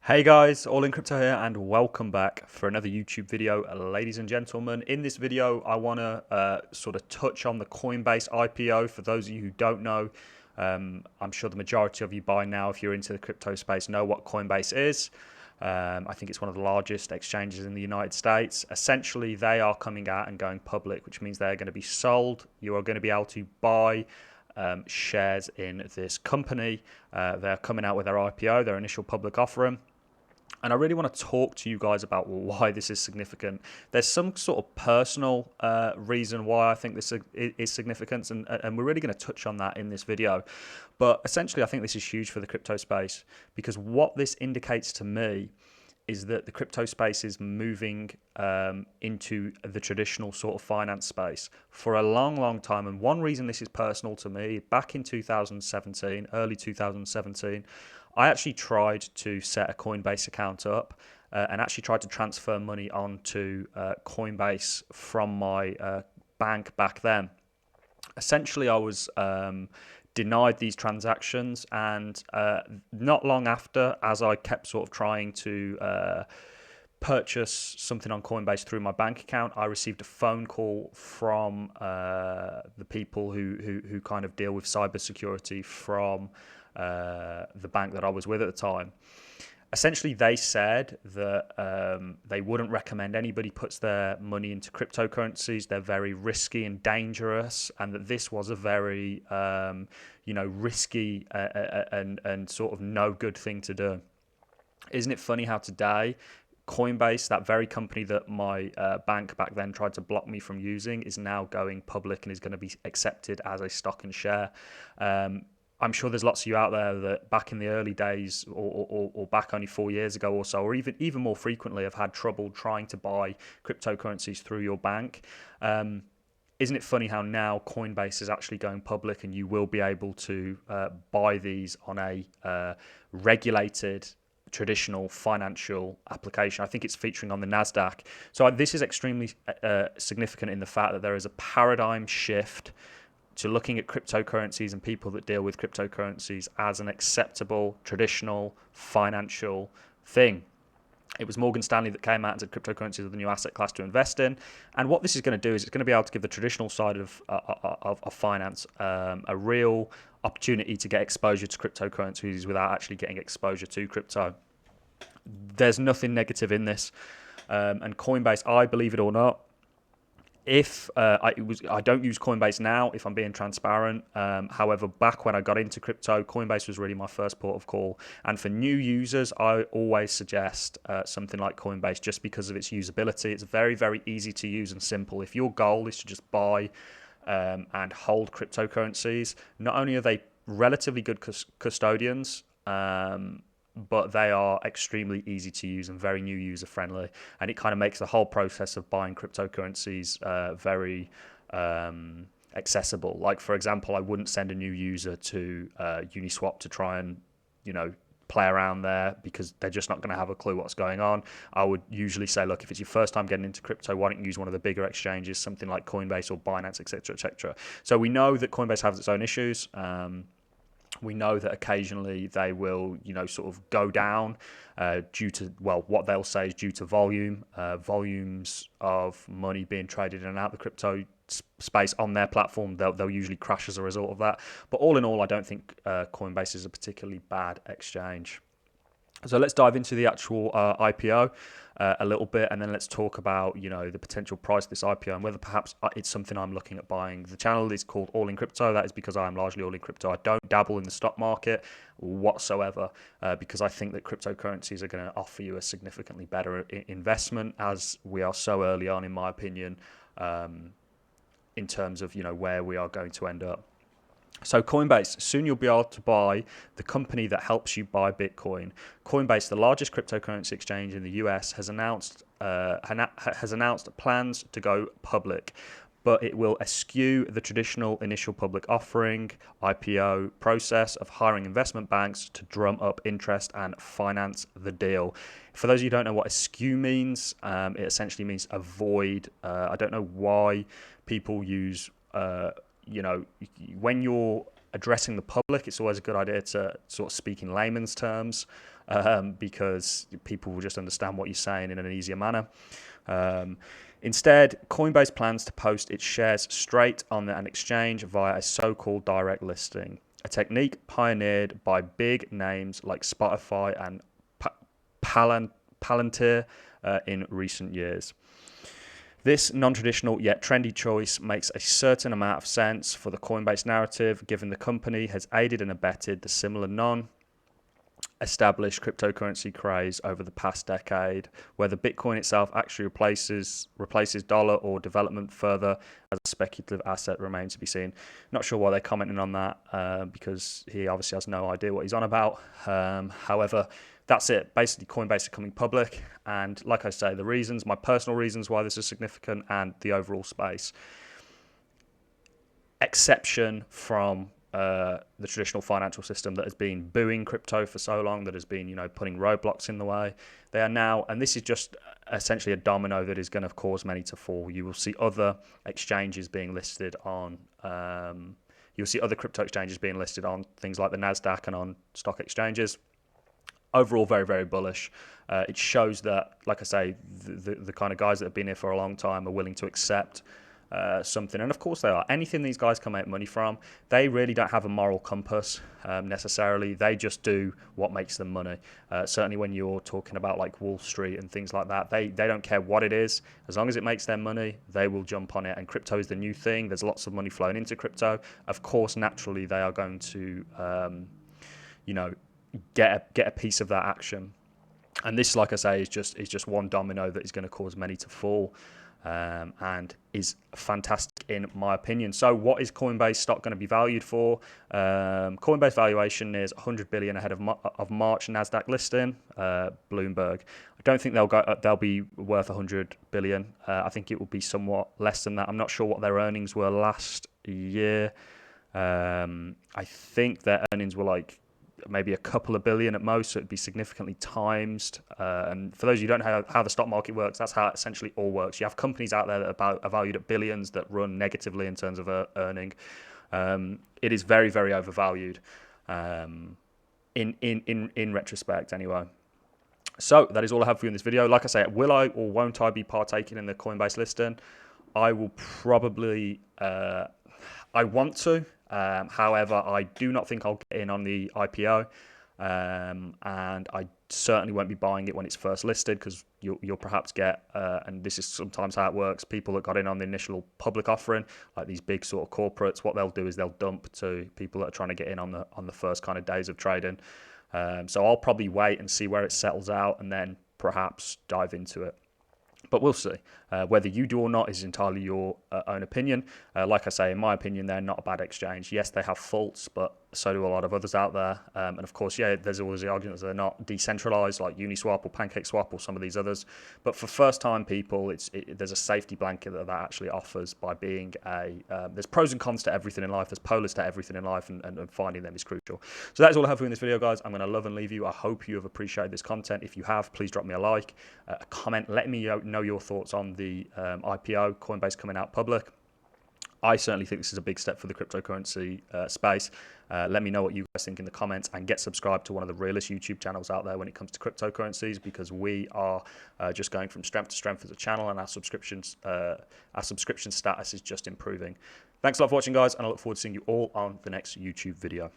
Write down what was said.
Hey guys, All in Crypto here and welcome back for another YouTube video, ladies and gentlemen. In this video, I want to sort of touch on the Coinbase IPO. For those of you who don't know, I'm sure the majority of you by now, if you're into the crypto space, know what Coinbase is. I think it's one of the largest exchanges in the United States. Essentially, they are coming out and going public, which means they're going to be sold. You are going to be able to buy shares in this company. They're coming out with their IPO, their initial public offering. And I really want to talk to you guys about why this is significant. There's some sort of personal reason why I think this is significant, and we're really going to touch on that in this video. But essentially, I think this is huge for the crypto space because what this indicates to me is that the crypto space is moving into the traditional sort of finance space for a long, long time. And one reason this is personal to me, back in 2017, early 2017, I actually tried to set a Coinbase account up and actually tried to transfer money onto Coinbase from my bank back then. Essentially, I was denied these transactions, and not long after, as I kept sort of trying to purchase something on Coinbase through my bank account, I received a phone call from the people who kind of deal with cybersecurity from the bank that I was with at the time. Essentially, they said that they wouldn't recommend anybody puts their money into cryptocurrencies. They're very risky and dangerous, and that this was a very, risky and sort of no good thing to do. Isn't it funny how today Coinbase, that very company that my bank back then tried to block me from using, is now going public and is going to be accepted as a stock and share. I'm sure there's lots of you out there that back in the early days or back only 4 years ago or so, or even more frequently, have had trouble trying to buy cryptocurrencies through your bank. Isn't it funny how now Coinbase is actually going public and you will be able to buy these on a regulated traditional financial application? I think it's featuring on the NASDAQ. So this is extremely significant in the fact that there is a paradigm shift to looking at cryptocurrencies and people that deal with cryptocurrencies as an acceptable, traditional, financial thing. It was Morgan Stanley that came out and said cryptocurrencies are the new asset class to invest in. And what this is going to do is it's going to be able to give the traditional side of finance a real opportunity to get exposure to cryptocurrencies without actually getting exposure to crypto. There's nothing negative in this. And Coinbase, I believe it or not, I don't use Coinbase now, if I'm being transparent. However, back when I got into crypto, Coinbase was really my first port of call. And for new users, I always suggest something like Coinbase just because of its usability. It's very, very easy to use and simple. If your goal is to just buy and hold cryptocurrencies, not only are they relatively good custodians, but they are extremely easy to use and very new user friendly, and it kind of makes the whole process of buying cryptocurrencies very accessible. Like, for example, I wouldn't send a new user to Uniswap to try and play around there because they're just not going to have a clue what's going on. I would usually say, look, if it's your first time getting into crypto, why don't you use one of the bigger exchanges, something like Coinbase or Binance, etc., etc. So we know that Coinbase has its own issues. We know that occasionally they will, sort of go down due to, what they'll say is due to volumes of money being traded in and out the crypto space on their platform. They'll usually crash as a result of that. But all in all, I don't think Coinbase is a particularly bad exchange. So let's dive into the actual IPO a little bit, and then let's talk about the potential price of this IPO and whether perhaps it's something I'm looking at buying. The channel is called All in Crypto. That is because I am largely all in crypto. I don't dabble in the stock market whatsoever because I think that cryptocurrencies are going to offer you a significantly better investment, as we are so early on, in my opinion, in terms of where we are going to end up. So Coinbase, soon you'll be able to buy the company that helps you buy Bitcoin. Coinbase, the largest cryptocurrency exchange in the US, has announced plans to go public, but it will eschew the traditional initial public offering IPO process of hiring investment banks to drum up interest and finance the deal. For those of you who don't know what eschew means, it essentially means avoid. I don't know why people use when you're addressing the public, it's always a good idea to sort of speak in layman's terms, because people will just understand what you're saying in an easier manner. Instead, Coinbase plans to post its shares straight on an exchange via a so-called direct listing, a technique pioneered by big names like Spotify and Palantir in recent years. This non-traditional yet trendy choice makes a certain amount of sense for the Coinbase narrative, given the company has aided and abetted the similar non-established cryptocurrency craze over the past decade. Whether Bitcoin itself actually replaces dollar or development further as a speculative asset remains to be seen. Not sure why they're commenting on that, because he obviously has no idea what he's on about. However, that's it. Basically, Coinbase are coming public, and like I say, the reasons, my personal reasons why this is significant, and the overall space. Exception from the traditional financial system that has been booing crypto for so long, that has been, putting roadblocks in the way. They are now, and this is just essentially a domino that is going to cause many to fall. You will see other exchanges being listed on, you'll see other crypto exchanges being listed on things like the NASDAQ and on stock exchanges. Overall, very, very bullish. It shows that, like I say, the kind of guys that have been here for a long time are willing to accept something. And of course they are. Anything these guys can make money from, they really don't have a moral compass necessarily. They just do what makes them money. Certainly when you're talking about like Wall Street and things like that, they don't care what it is. As long as it makes them money, they will jump on it. And crypto is the new thing. There's lots of money flowing into crypto. Of course, naturally, they are going to, get a piece of that action. And this, like I say, is just one domino that is going to cause many to fall, and is fantastic in my opinion. So what is Coinbase stock going to be valued for? Coinbase valuation is 100 billion ahead of March NASDAQ listing. Bloomberg. I don't think they'll be worth 100 billion. I think it will be somewhat less than that. I'm not sure what their earnings were last year. I think their earnings were like maybe a couple of billion at most, so it'd be significantly times. And for those of you who don't know how the stock market works, that's how it essentially all works. You have companies out there that are valued at billions that run negatively in terms of earning. It is very, very overvalued in retrospect anyway. So that is all I have for you in this video. Like I say, will I or won't I be partaking in the Coinbase listing? I will probably, I want to. However, I do not think I'll get in on the IPO, and I certainly won't be buying it when it's first listed, because you'll perhaps get, and this is sometimes how it works, people that got in on the initial public offering, like these big sort of corporates, what they'll do is they'll dump to people that are trying to get in on the first kind of days of trading. So I'll probably wait and see where it settles out and then perhaps dive into it. But we'll see. Whether you do or not is entirely your own opinion. Like I say, in my opinion, they're not a bad exchange. Yes, they have faults, but so do a lot of others out there. And of course, yeah, there's always the argument that they're not decentralized like Uniswap or PancakeSwap or some of these others. But for first-time people, there's a safety blanket that actually offers by being there's pros and cons to everything in life. There's polars to everything in life, and finding them is crucial. So that is all I have for you in this video, guys. I'm going to love and leave you. I hope you have appreciated this content. If you have, please drop me a like, a comment. Let me know your thoughts on the IPO, Coinbase coming out public. I certainly think this is a big step for the cryptocurrency space. Let me know what you guys think in the comments, and get subscribed to one of the realest YouTube channels out there when it comes to cryptocurrencies, because we are just going from strength to strength as a channel, and our subscription status is just improving. Thanks a lot for watching, guys, and I look forward to seeing you all on the next YouTube video.